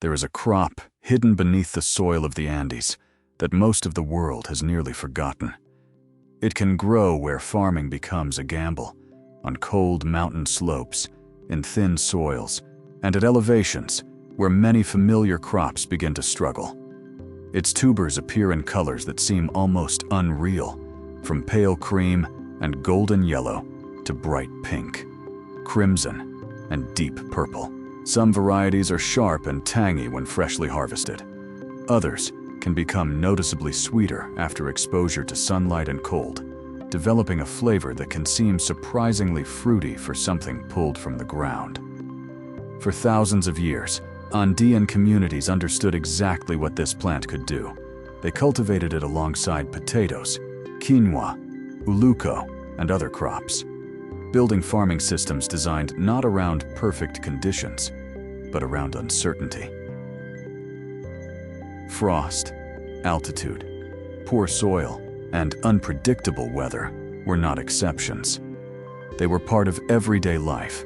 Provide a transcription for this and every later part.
There is a crop hidden beneath the soil of the Andes that most of the world has nearly forgotten. It can grow where farming becomes a gamble, on cold mountain slopes, in thin soils, and at elevations where many familiar crops begin to struggle. Its tubers appear in colors that seem almost unreal, from pale cream and golden yellow to bright pink, crimson, and deep purple. Some varieties are sharp and tangy when freshly harvested. Others can become noticeably sweeter after exposure to sunlight and cold, developing a flavor that can seem surprisingly fruity for something pulled from the ground. For thousands of years, Andean communities understood exactly what this plant could do. They cultivated it alongside potatoes, quinoa, uluco, and other crops, building farming systems designed not around perfect conditions, but around uncertainty. Frost, altitude, poor soil, and unpredictable weather were not exceptions. They were part of everyday life.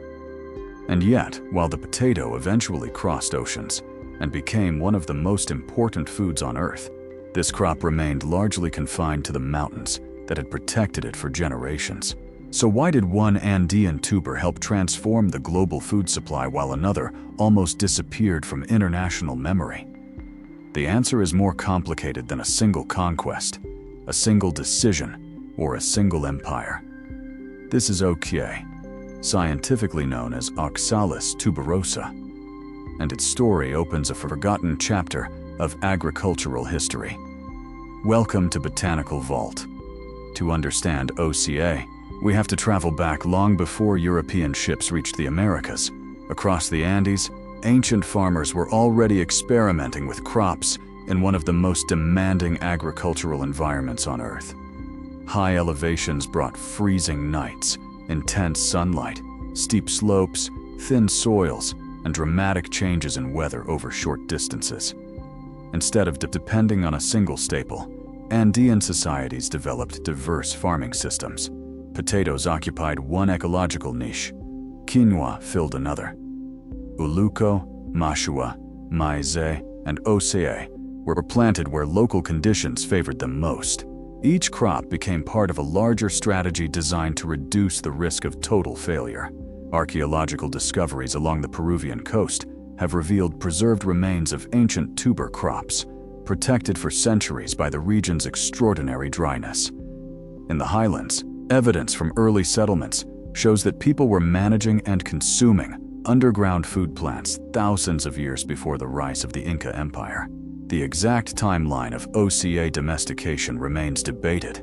And yet, while the potato eventually crossed oceans and became one of the most important foods on Earth, this crop remained largely confined to the mountains that had protected it for generations. So why did one Andean tuber help transform the global food supply while another almost disappeared from international memory? The answer is more complicated than a single conquest, a single decision, or a single empire. This is okie, scientifically known as Oxalis tuberosa, and its story opens a forgotten chapter of agricultural history. Welcome to Botanical Vault. To understand OCA, we have to travel back long before European ships reached the Americas. Across the Andes, ancient farmers were already experimenting with crops in one of the most demanding agricultural environments on Earth. High elevations brought freezing nights, intense sunlight, steep slopes, thin soils, and dramatic changes in weather over short distances. Instead of depending on a single staple, Andean societies developed diverse farming systems. Potatoes occupied one ecological niche, quinoa filled another. Uluco, mashua, maize, and osea were planted where local conditions favored them most. Each crop became part of a larger strategy designed to reduce the risk of total failure. Archaeological discoveries along the Peruvian coast have revealed preserved remains of ancient tuber crops, protected for centuries by the region's extraordinary dryness. In the highlands, evidence from early settlements shows that people were managing and consuming underground food plants thousands of years before the rise of the Inca Empire. The exact timeline of OCA domestication remains debated,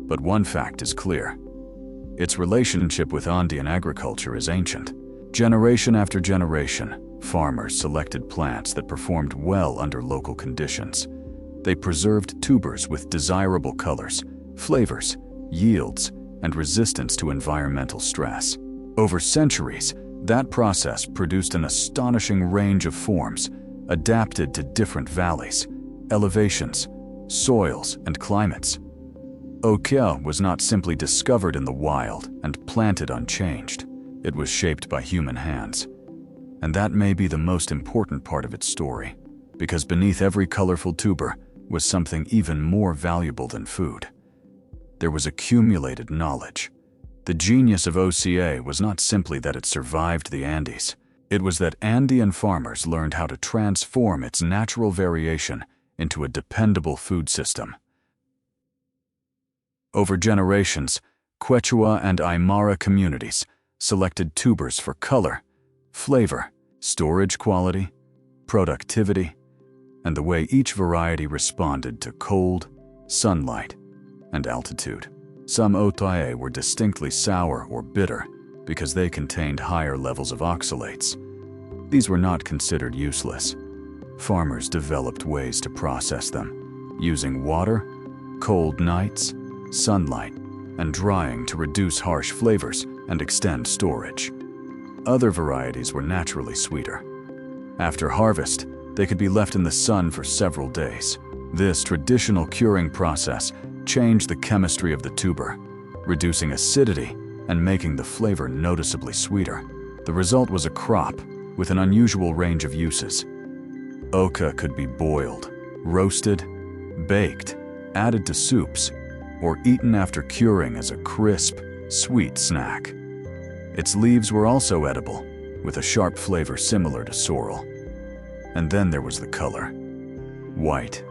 but one fact is clear. Its relationship with Andean agriculture is ancient. Generation after generation, farmers selected plants that performed well under local conditions. They preserved tubers with desirable colors, flavors, yields, and resistance to environmental stress. Over centuries, that process produced an astonishing range of forms, adapted to different valleys, elevations, soils, and climates. Okia was not simply discovered in the wild and planted unchanged. It was shaped by human hands. And that may be the most important part of its story, because beneath every colorful tuber was something even more valuable than food. There was accumulated knowledge. The genius of OCA was not simply that it survived the Andes. It was that Andean farmers learned how to transform its natural variation into a dependable food system. Over generations, Quechua and Aymara communities selected tubers for color, flavor, storage quality, productivity, and the way each variety responded to cold, sunlight, and altitude. Some otae were distinctly sour or bitter because they contained higher levels of oxalates. These were not considered useless. Farmers developed ways to process them, using water, cold nights, sunlight, and drying to reduce harsh flavors and extend storage. Other varieties were naturally sweeter. After harvest, they could be left in the sun for several days. This traditional curing process changed the chemistry of the tuber, reducing acidity and making the flavor noticeably sweeter. The result was a crop with an unusual range of uses. Oca could be boiled, roasted, baked, added to soups, or eaten after curing as a crisp, sweet snack. Its leaves were also edible, with a sharp flavor similar to sorrel. And then there was the color: white,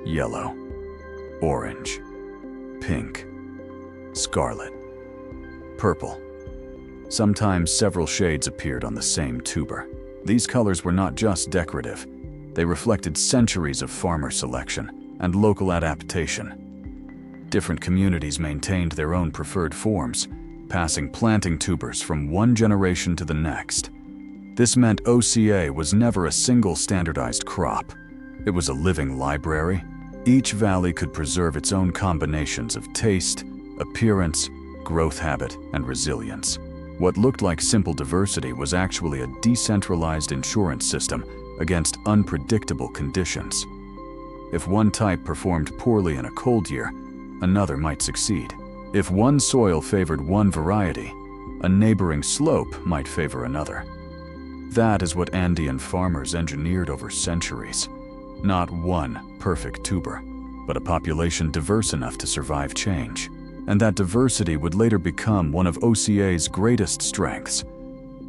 yellow, orange, pink, scarlet, purple. Sometimes several shades appeared on the same tuber. These colors were not just decorative. They reflected centuries of farmer selection and local adaptation. Different communities maintained their own preferred forms, passing planting tubers from one generation to the next. This meant OCA was never a single standardized crop. It was a living library. Each valley could preserve its own combinations of taste, appearance, growth habit, and resilience. What looked like simple diversity was actually a decentralized insurance system against unpredictable conditions. If one type performed poorly in a cold year, another might succeed. If one soil favored one variety, a neighboring slope might favor another. That is what Andean farmers engineered over centuries. Not one perfect tuber, but a population diverse enough to survive change. And that diversity would later become one of OCA's greatest strengths.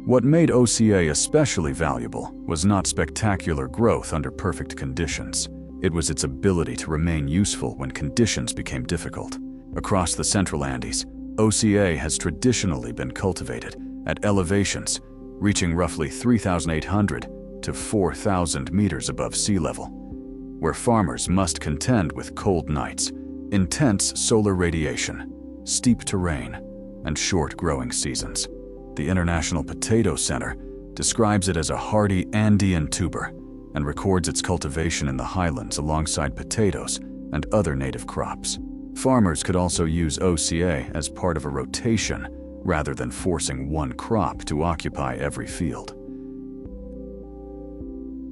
What made OCA especially valuable was not spectacular growth under perfect conditions. It was its ability to remain useful when conditions became difficult. Across the Central Andes, OCA has traditionally been cultivated at elevations reaching roughly 3,800 to 4,000 meters above sea level, where farmers must contend with cold nights, intense solar radiation, steep terrain, and short growing seasons. The International Potato Center describes it as a hardy Andean tuber and records its cultivation in the highlands alongside potatoes and other native crops. Farmers could also use OCA as part of a rotation rather than forcing one crop to occupy every field.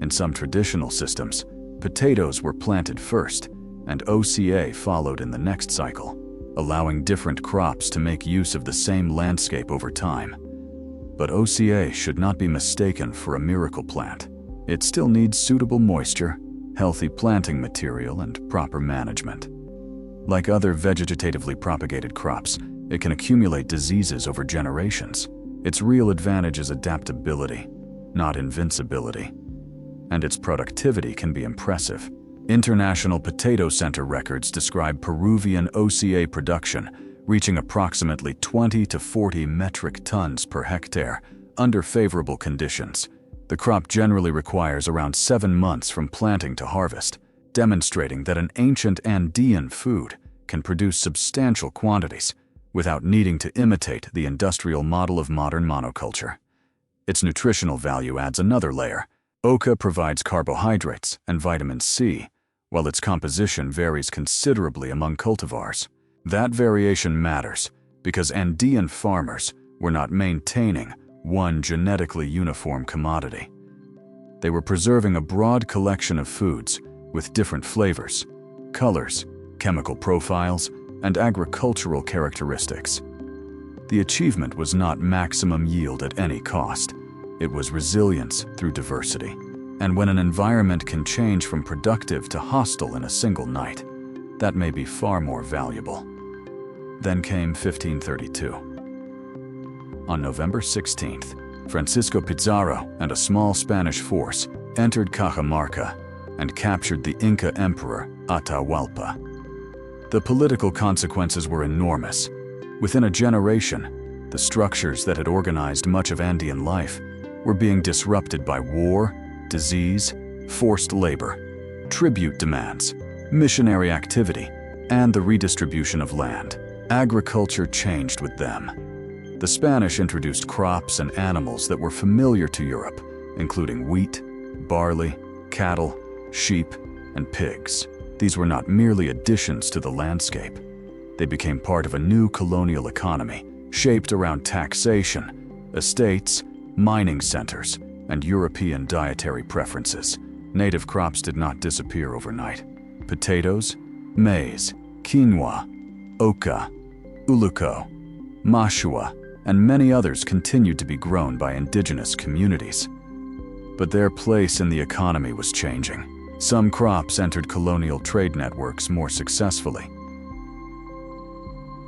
In some traditional systems, potatoes were planted first, and OCA followed in the next cycle, allowing different crops to make use of the same landscape over time. But OCA should not be mistaken for a miracle plant. It still needs suitable moisture, healthy planting material, and proper management. Like other vegetatively propagated crops, it can accumulate diseases over generations. Its real advantage is adaptability, not invincibility. And its productivity can be impressive. International Potato Center records describe Peruvian OCA production reaching approximately 20 to 40 metric tons per hectare under favorable conditions. The crop generally requires around 7 months from planting to harvest, demonstrating that an ancient Andean food can produce substantial quantities without needing to imitate the industrial model of modern monoculture. Its nutritional value adds another layer. Oca provides carbohydrates and vitamin C, while its composition varies considerably among cultivars. That variation matters because Andean farmers were not maintaining one genetically uniform commodity. They were preserving a broad collection of foods with different flavors, colors, chemical profiles, and agricultural characteristics. The achievement was not maximum yield at any cost. It was resilience through diversity. And when an environment can change from productive to hostile in a single night, that may be far more valuable. Then came 1532. On November 16th, Francisco Pizarro and a small Spanish force entered Cajamarca and captured the Inca emperor Atahualpa. The political consequences were enormous. Within a generation, the structures that had organized much of Andean life were being disrupted by war, disease, forced labor, tribute demands, missionary activity, and the redistribution of land. Agriculture changed with them. The Spanish introduced crops and animals that were familiar to Europe, including wheat, barley, cattle, sheep, and pigs. These were not merely additions to the landscape. They became part of a new colonial economy, shaped around taxation, estates, mining centers, and European dietary preferences. Native crops did not disappear overnight. Potatoes, maize, quinoa, oca, uluco, mashua, and many others continued to be grown by indigenous communities. but their place in the economy was changing. Some crops entered colonial trade networks more successfully.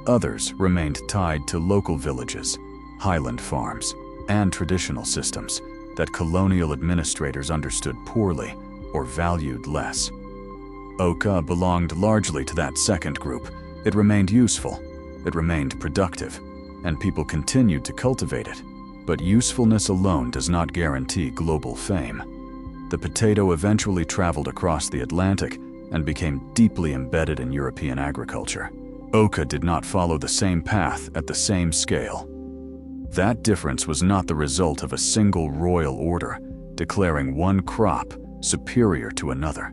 Others remained tied to local villages, highland farms, and traditional systems that colonial administrators understood poorly or valued less. Oka belonged largely to that second group. It remained useful, it remained productive, and people continued to cultivate it. But usefulness alone does not guarantee global fame. The potato eventually traveled across the Atlantic and became deeply embedded in European agriculture. Oka did not follow the same path at the same scale. That difference was not the result of a single royal order declaring one crop superior to another.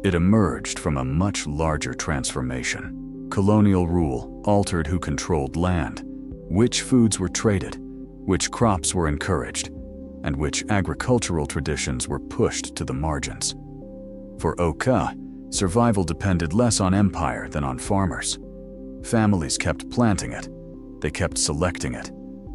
It emerged from a much larger transformation. Colonial rule altered who controlled land, which foods were traded, which crops were encouraged, and which agricultural traditions were pushed to the margins. For Oka, survival depended less on empire than on farmers. Families kept planting it, they kept selecting it,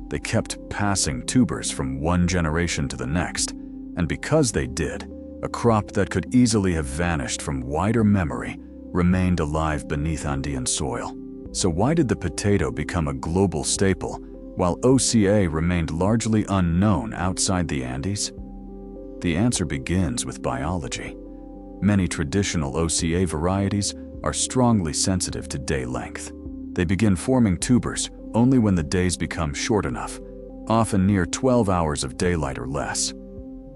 they kept passing tubers from one generation to the next, and because they did, a crop that could easily have vanished from wider memory remained alive beneath Andean soil. So why did the potato become a global staple, while OCA remained largely unknown outside the Andes? The answer begins with biology. Many traditional OCA varieties are strongly sensitive to day length. They begin forming tubers only when the days become short enough, often near 12 hours of daylight or less.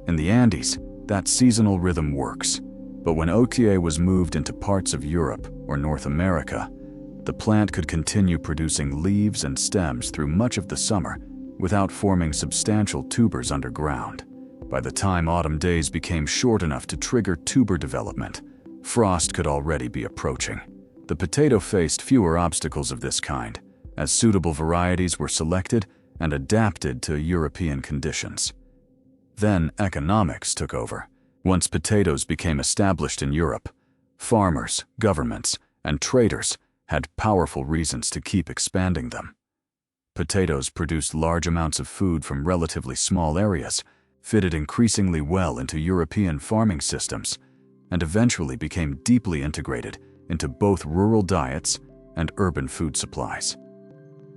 In the Andes, that seasonal rhythm works, but when OCA was moved into parts of Europe or North America, the plant could continue producing leaves and stems through much of the summer without forming substantial tubers underground. By the time autumn days became short enough to trigger tuber development, frost could already be approaching. The potato faced fewer obstacles of this kind, as suitable varieties were selected and adapted to European conditions. Then economics took over. Once potatoes became established in Europe, farmers, governments, and traders had powerful reasons to keep expanding them. Potatoes produced large amounts of food from relatively small areas, fitted increasingly well into European farming systems, and eventually became deeply integrated into both rural diets and urban food supplies.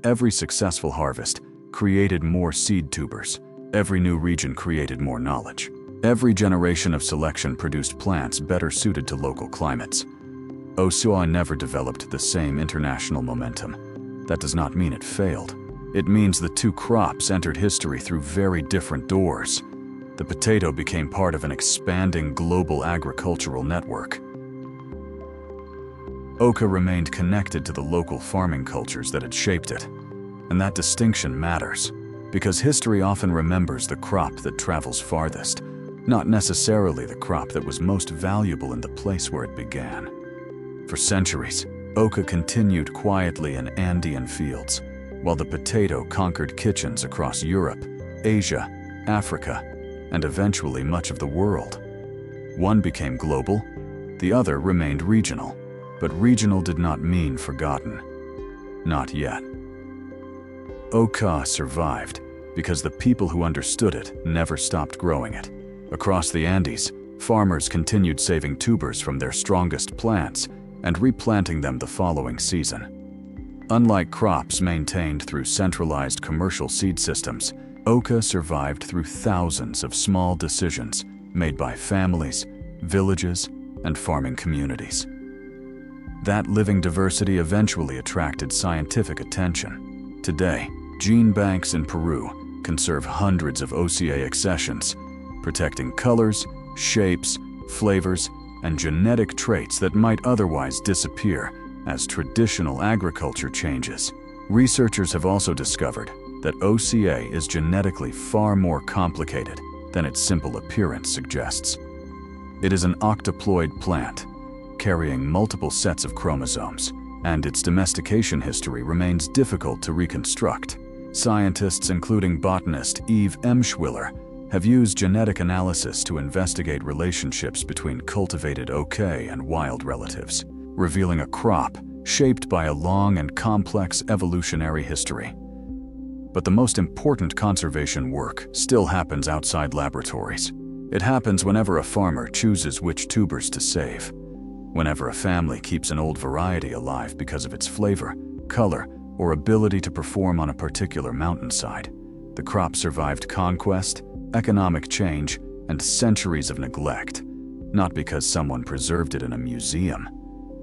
Every successful harvest created more seed tubers. Every new region created more knowledge. Every generation of selection produced plants better suited to local climates. OCA never developed the same international momentum. That does not mean it failed. It means the two crops entered history through very different doors. The potato became part of an expanding global agricultural network. Oka remained connected to the local farming cultures that had shaped it. And that distinction matters, because history often remembers the crop that travels farthest, not necessarily the crop that was most valuable in the place where it began. For centuries, Oka continued quietly in Andean fields, while the potato conquered kitchens across Europe, Asia, Africa, and eventually much of the world. One became global, the other remained regional, but regional did not mean forgotten. Not yet. Oka survived because the people who understood it never stopped growing it. Across the Andes, farmers continued saving tubers from their strongest plants and replanting them the following season. Unlike crops maintained through centralized commercial seed systems, Oka survived through thousands of small decisions made by families, villages, and farming communities. That living diversity eventually attracted scientific attention. Today, gene banks in Peru conserve hundreds of OCA accessions, protecting colors, shapes, flavors, and genetic traits that might otherwise disappear as traditional agriculture changes. Researchers have also discovered that OCA is genetically far more complicated than its simple appearance suggests. It is an octoploid plant, carrying multiple sets of chromosomes, and its domestication history remains difficult to reconstruct. Scientists, including botanist Eve Emschwiller, have used genetic analysis to investigate relationships between cultivated OCA and wild relatives, revealing a crop shaped by a long and complex evolutionary history. But the most important conservation work still happens outside laboratories. It happens whenever a farmer chooses which tubers to save, whenever a family keeps an old variety alive because of its flavor, color, or ability to perform on a particular mountainside. The crop survived conquest, economic change, and centuries of neglect, not because someone preserved it in a museum.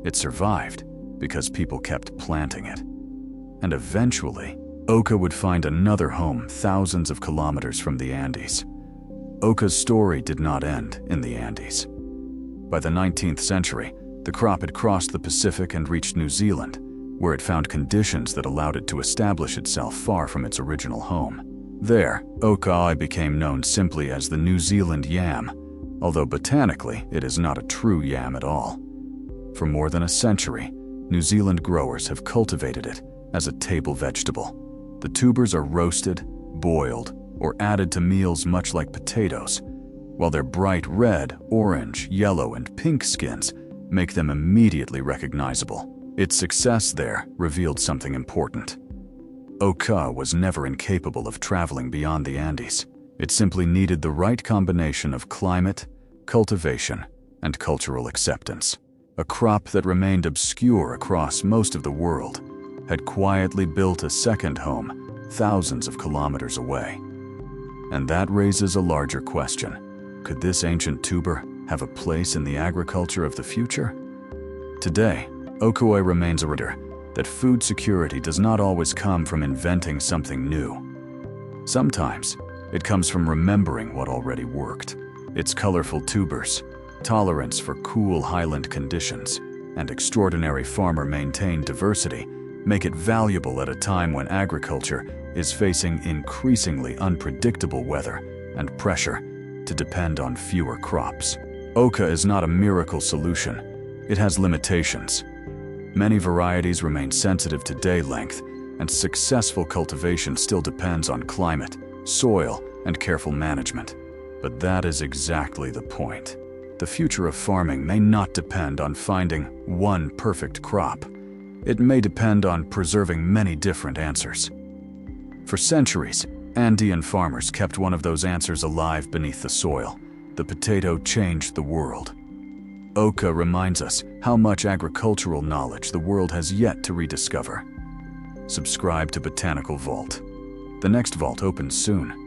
It survived because people kept planting it. And eventually, Oka would find another home thousands of kilometers from the Andes. Oka's story did not end in the Andes. By the 19th century, the crop had crossed the Pacific and reached New Zealand, where it found conditions that allowed it to establish itself far from its original home. There, Oka became known simply as the New Zealand yam, although botanically it is not a true yam at all. For more than a century, New Zealand growers have cultivated it as a table vegetable. The tubers are roasted, boiled, or added to meals much like potatoes, while their bright red, orange, yellow, and pink skins make them immediately recognizable. Its success there revealed something important. Oka was never incapable of traveling beyond the Andes. It simply needed the right combination of climate, cultivation, and cultural acceptance. A crop that remained obscure across most of the world had quietly built a second home thousands of kilometers away. And that raises a larger question. Could this ancient tuber have a place in the agriculture of the future? Today, Okoi remains a reminder that food security does not always come from inventing something new. Sometimes, it comes from remembering what already worked. Its colorful tubers, tolerance for cool highland conditions, and extraordinary farmer-maintained diversity make it valuable at a time when agriculture is facing increasingly unpredictable weather and pressure to depend on fewer crops. Oka is not a miracle solution. It has limitations. Many varieties remain sensitive to day length, and successful cultivation still depends on climate, soil, and careful management. But that is exactly the point. The future of farming may not depend on finding one perfect crop. It may depend on preserving many different answers. For centuries, Andean farmers kept one of those answers alive beneath the soil. The potato changed the world. Oka reminds us how much agricultural knowledge the world has yet to rediscover. Subscribe to Botanical Vault. The next vault opens soon.